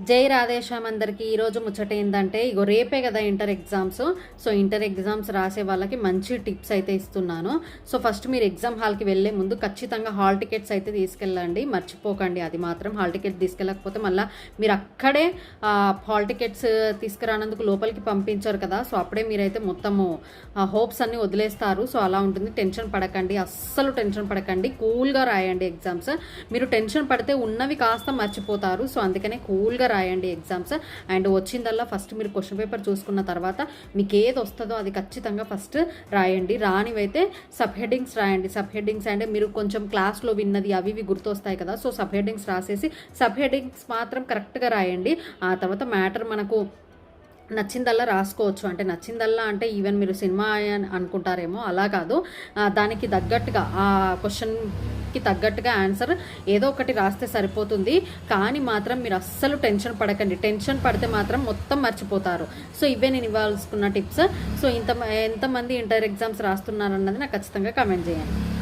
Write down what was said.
జై రాధేశ్యామ్ అందరికీ. ఈరోజు ముచ్చట ఏంటంటే, ఇగో రేపే కదా inter exams. So inter exams రాసే వాళ్ళకి మంచి టిప్స్ అయితే ఇస్తున్నాను. సో ఫస్ట్ మీరు ఎగ్జామ్ హాల్కి వెళ్ళే ముందు ఖచ్చితంగా హాల్ టికెట్స్ అయితే తీసుకెళ్ళండి, మర్చిపోకండి. అది మాత్రం హాల్ టికెట్ తీసుకెళ్ళకపోతే మళ్ళీ మీరు అక్కడే హాల్ టికెట్స్ తీసుకురానందుకు లోపలికి పంపించారు కదా, సో అప్పుడే మీరైతే మొత్తము హోప్స్ అన్ని వదిలేస్తారు. సో అలా ఉంటుంది. టెన్షన్ పడకండి, అస్సలు టెన్షన్ పడకండి. కూల్గా రాయండి ఎగ్జామ్స్. మీరు టెన్షన్ పడితే ఉన్నవి కాస్త మర్చిపోతారు. సో అందుకనే కూల్గా రాయండి ఎగ్జామ్స్. అండ్ వచ్చిందల్లా ఫస్ట్ మీరు క్వశ్చన్ పేపర్ చూసుకున్న తర్వాత మీకు ఏది వస్తుందో అది ఖచ్చితంగా ఫస్ట్ రాయండి. రానివైతే సబ్ హెడ్డింగ్స్ రాయండి. సబ్ హెడ్డింగ్స్ అంటే మీరు కొంచెం క్లాస్లో విన్నది అవి ఇవి గుర్తొస్తాయి కదా, సో సబ్ హెడ్డింగ్స్ రాసేసి సబ్ హెడ్డింగ్స్ మాత్రం కరెక్ట్గా రాయండి. ఆ తర్వాత మ్యాటర్ మనకు నచ్చిందల్లా రాసుకోవచ్చు. అంటే నచ్చిందల్లా అంటే ఈవెన్ మీరు సినిమా అని అనుకుంటారేమో, అలా కాదు. దానికి తగ్గట్టుగా ఆ క్వశ్చన్కి తగ్గట్టుగా ఆన్సర్ ఏదో ఒకటి రాస్తే సరిపోతుంది. కానీ మాత్రం మీరు అస్సలు టెన్షన్ పడకండి. టెన్షన్ పడితే మాత్రం మొత్తం మర్చిపోతారు. సో ఇవే నేను ఇవ్వాల్సుకున్న టిప్స్. సో ఎంతమంది ఇంటర్ ఎగ్జామ్స్ రాస్తున్నారన్నది నాకు ఖచ్చితంగా కామెంట్ చేయండి.